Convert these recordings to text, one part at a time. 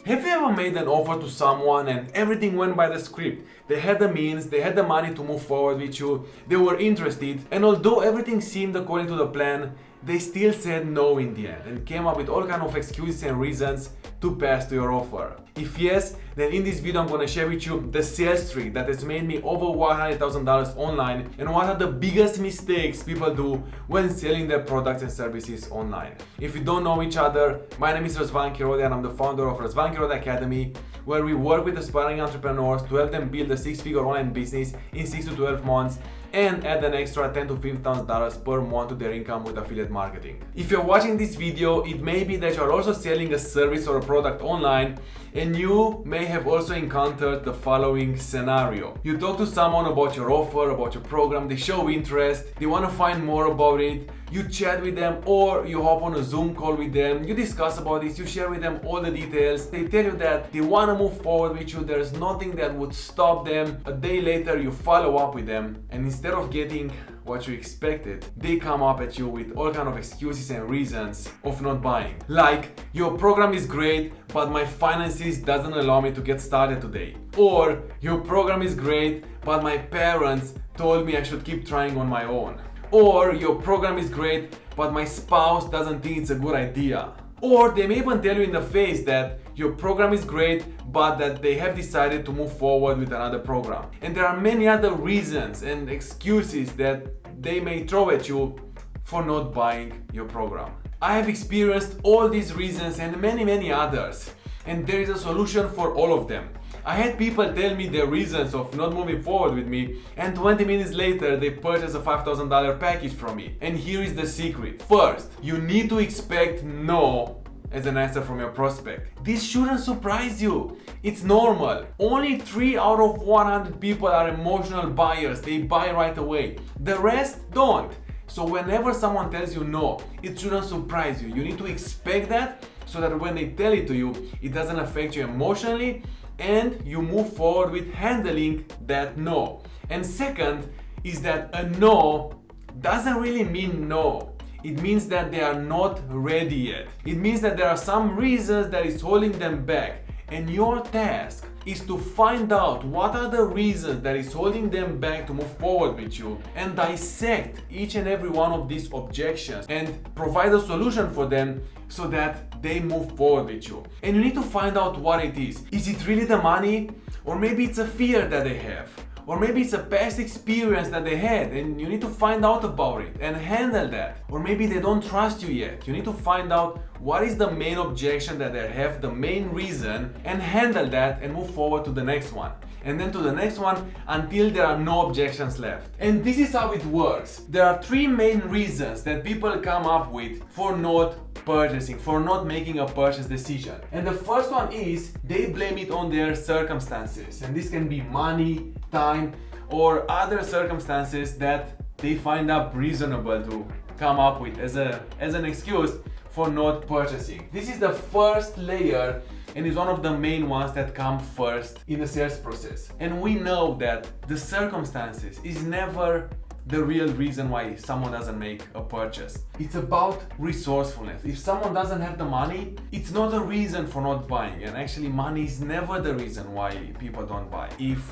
Have you ever made an offer to someone and everything went by the script? They had the means, they had the money to move forward with you, they were interested, and although everything seemed according to the plan, they still said no in the end and came up with all kind of excuses and reasons to pass to your offer. If yes, then in this video I'm gonna share with you the sales trick that has made me over $100,000 online and what are the biggest mistakes people do when selling their products and services online. If you don't know each other, my name is Razvan Chirodea and I'm the founder of Razvan Chirodea Academy, where we work with aspiring entrepreneurs to help them build a six-figure online business in 6 to 12 months and add an extra $10,000 to $15,000 per month to their income with affiliate marketing. If you're watching this video, it may be that you're also selling a service or a product online and you may have also encountered the following scenario. You talk to someone about your offer, about your program, they show interest, they want to find more about it, you chat with them or you hop on a Zoom call with them, you discuss about this, you share with them all the details, they tell you that they want to move forward with you, there's nothing that would stop them. A day later you follow up with them and instead of getting what you expected, they come up at you with all kind of excuses and reasons of not buying. Like, your program is great, but my finances doesn't allow me to get started today. Or, your program is great, but my parents told me I should keep trying on my own. Or, your program is great, but my spouse doesn't think it's a good idea. Or they may even tell you in the face that your program is great, but that they have decided to move forward with another program. And there are many other reasons and excuses that they may throw at you for not buying your program. I have experienced all these reasons and many others, and there is a solution for all of them. I had people tell me their reasons of not moving forward with me, and 20 minutes later they purchased a $5,000 package from me. And here is the secret. First, you need to expect no as an answer from your prospect. This shouldn't surprise you. It's normal. Only 3 out of 100 people are emotional buyers. They buy right away. The rest don't. So whenever someone tells you no, it shouldn't surprise you. You need to expect that so that when they tell it to you, it doesn't affect you emotionally and you move forward with handling that no. And second is that a no doesn't really mean no. It means that they are not ready yet. It means that there are some reasons that is holding them back. And your task is to find out what are the reasons that is holding them back to move forward with you and dissect each and every one of these objections and provide a solution for them so that they move forward with you. And you need to find out what it is. Is it really the money? Or maybe it's a fear that they have. Or maybe it's a past experience that they had and you need to find out about it and handle that. Or maybe they don't trust you yet. You need to find out what is the main objection that they have, the main reason, and handle that and move forward to the next one. And then to the next one until there are no objections left. And this is how it works. There are 3 main reasons that people come up with for not purchasing, for not making a purchase decision. And the first one is they blame it on their circumstances. And this can be money, time, or other circumstances that they find up reasonable to come up with as an excuse for not purchasing. This is the first layer and is one of the main ones that come first in the sales process. And we know that the circumstances is never the real reason why someone doesn't make a purchase. It's about resourcefulness. If someone doesn't have the money, it's not a reason for not buying. And actually money is never the reason why people don't buy. If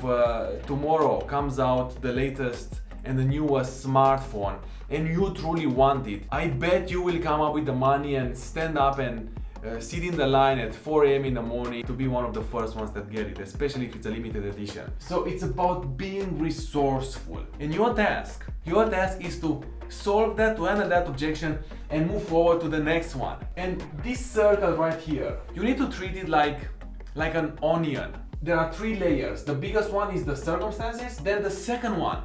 tomorrow comes out the latest and the newest smartphone and you truly want it, I bet you will come up with the money and stand up and sit in the line at 4 a.m. in the morning to be one of the first ones that get it, especially if it's a limited edition. So it's about being resourceful. And your task is to solve that, to handle that objection and move forward to the next one. And this circle right here, you need to treat it like an onion. There are 3 layers. The biggest one is the circumstances. Then the second one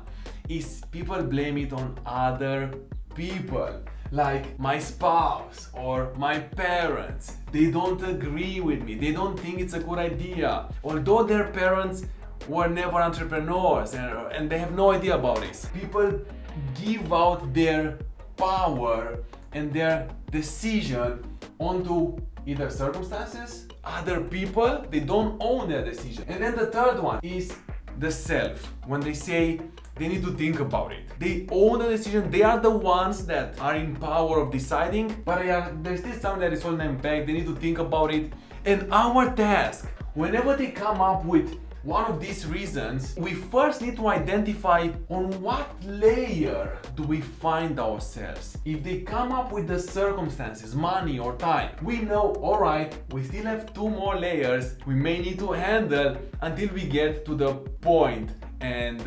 is people blame it on other people. Like my spouse or my parents, they don't agree with me, they don't think it's a good idea. Although their parents were never entrepreneurs and they have no idea about this. People give out their power and their decision onto either circumstances, other people, they don't own their decision. And then the third one is the self. When they say they need to think about it. They own the decision. They are the ones that are in power of deciding, but there's still something that is holding them back. They need to think about it And our task, whenever they come up with one of these reasons, we first need to identify on what layer do we find ourselves. If they come up with the circumstances, money or time, we know, alright, we still have 2 more layers we may need to handle until we get to the point and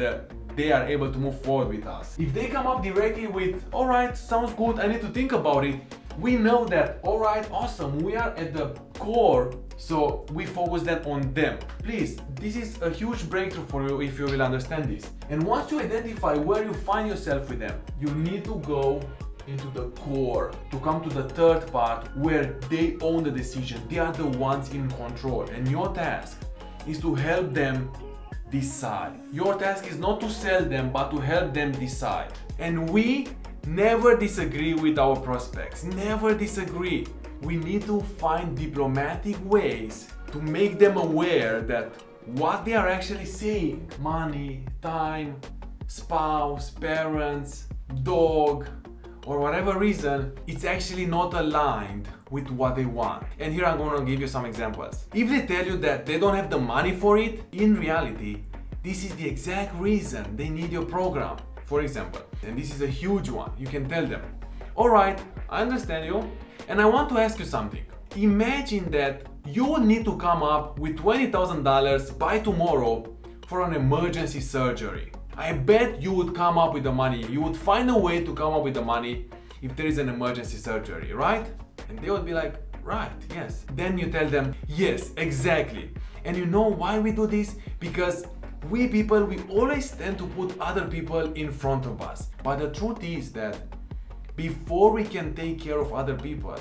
they are able to move forward with us. If they come up directly with, alright, sounds good, I need to think about it, we know that, alright, awesome, we are at the core, so we focus then on them. Please, this is a huge breakthrough for you if you will understand this. And once you identify where you find yourself with them, you need to go into the core to come to the third part where they own the decision. They are the ones in control, and your task is to help them decide. Your task is not to sell them, but to help them decide. And we never disagree with our prospects, never disagree. We need to find diplomatic ways to make them aware that what they are actually saying, money, time, spouse, parents, dog, or whatever reason, it's actually not aligned with what they want. And here I'm going to give you some examples. If they tell you that they don't have the money for it, in reality, this is the exact reason they need your program. For example, and this is a huge one, you can tell them, alright, I understand you, and I want to ask you something. Imagine that you need to come up with $20,000 by tomorrow for an emergency surgery. I bet you would come up with the money, you would find a way to come up with the money if there is an emergency surgery, right? And they would be like, right, yes. Then you tell them, yes, exactly. And you know why we do this? Because we people, we always tend to put other people in front of us. But the truth is that before we can take care of other people,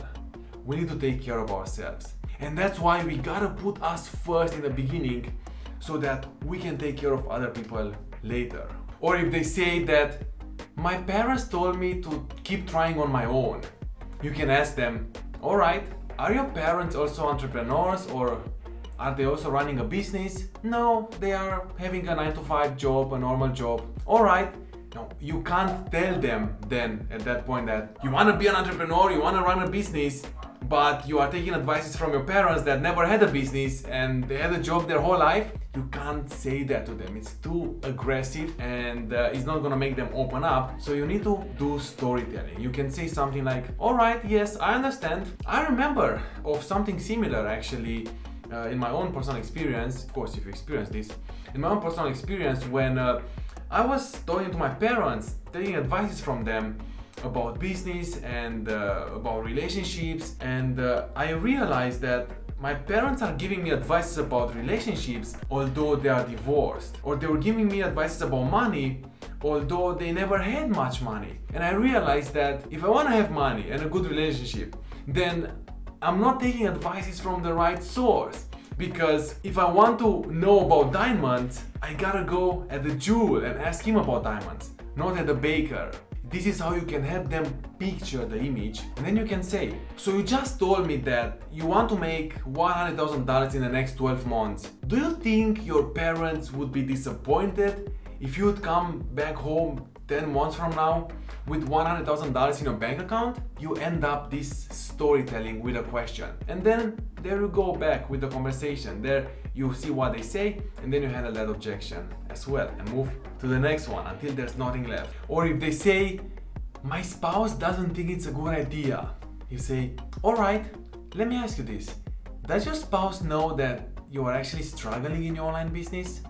we need to take care of ourselves. And that's why we gotta put us first in the beginning so that we can take care of other people later. Or if they say that my parents told me to keep trying on my own, you can ask them, alright, are your parents also entrepreneurs, or are they also running a business? No, they are having a 9-to-5 job, a normal job. Alright, no, you can't tell them then at that point that you want to be an entrepreneur, you want to run a business, but you are taking advices from your parents that never had a business and they had a job their whole life. You can't say that to them. It's too aggressive and it's not gonna make them open up. So you need to do storytelling. You can say something like, alright, yes, I understand. I remember of something similar actually in my own personal experience. Of course, if you experience this, in my own personal experience when I was talking to my parents, taking advices from them about business and about relationships, and I realized that my parents are giving me advice about relationships although they are divorced, or they were giving me advice about money although they never had much money. And I realized that if I want to have money and a good relationship, then I'm not taking advices from the right source. Because if I want to know about diamonds, I gotta go at the jewel and ask him about diamonds, not at the baker. This is how you can help them picture the image, and then you can say, so you just told me that you want to make $100,000 in the next 12 months. Do you think your parents would be disappointed if you would come back home 10 months from now with $100,000 in your bank account? You end up this storytelling with a question, and then there you go back with the conversation. There you see what they say, and then you handle that objection as well and move to the next one until there's nothing left. Or if they say, my spouse doesn't think it's a good idea, you say, alright, let me ask you this. Does your spouse know that you are actually struggling in your online business?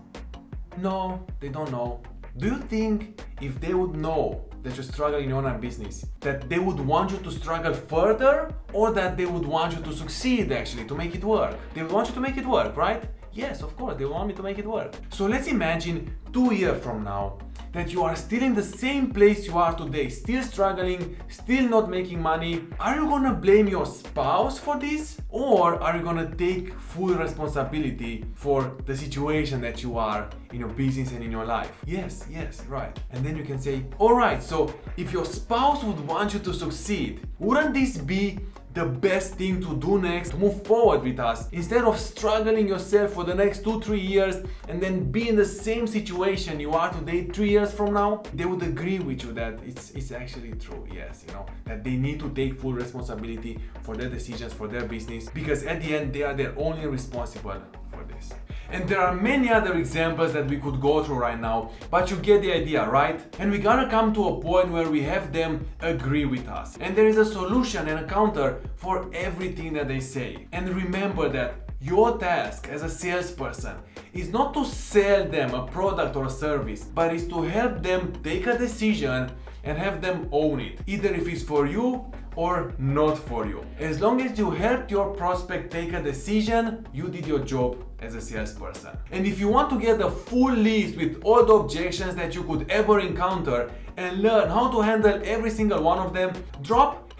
No, they don't know. Do you think if they would know that you're struggling in your online business, that they would want you to struggle further, or that they would want you to succeed actually, to make it work? They would want you to make it work, right? Yes, of course, they want me to make it work. So let's imagine 2 years from now that you are still in the same place you are today, still struggling, still not making money. Are you gonna blame your spouse for this? Or are you gonna take full responsibility for the situation that you are in your business and in your life? Yes, right. And then you can say, alright, so if your spouse would want you to succeed, wouldn't this be the best thing to do next to move forward with us. Instead of struggling yourself for the next 2-3 years and then be in the same situation you are today 3 years from now, they would agree with you that it's actually true, yes, that they need to take full responsibility for their decisions, for their business, because at the end they are their only responsible for this. And there are many other examples that we could go through right now, but you get the idea, right? And we gotta come to a point where we have them agree with us. And there is a solution and a counter for everything that they say. And remember that your task as a salesperson is not to sell them a product or a service, but is to help them take a decision and have them own it, either if it's for you or not for you. As long as you helped your prospect take a decision, you did your job as a salesperson. And if you want to get a full list with all the objections that you could ever encounter and learn how to handle every single one of them, drop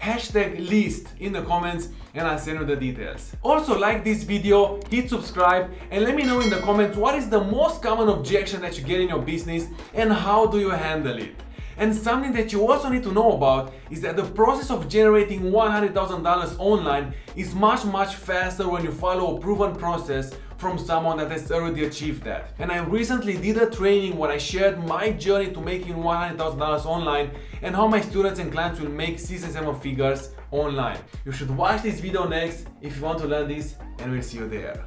#list in the comments and I'll send you the details. Also, like this video, hit subscribe, and let me know in the comments what is the most common objection that you get in your business and how do you handle it. And something that you also need to know about is that the process of generating $100,000 online is much faster when you follow a proven process from someone that has already achieved that. And I recently did a training where I shared my journey to making $100,000 online and how my students and clients will make 6 and 7 figures online. You should watch this video next if you want to learn this, and we'll see you there.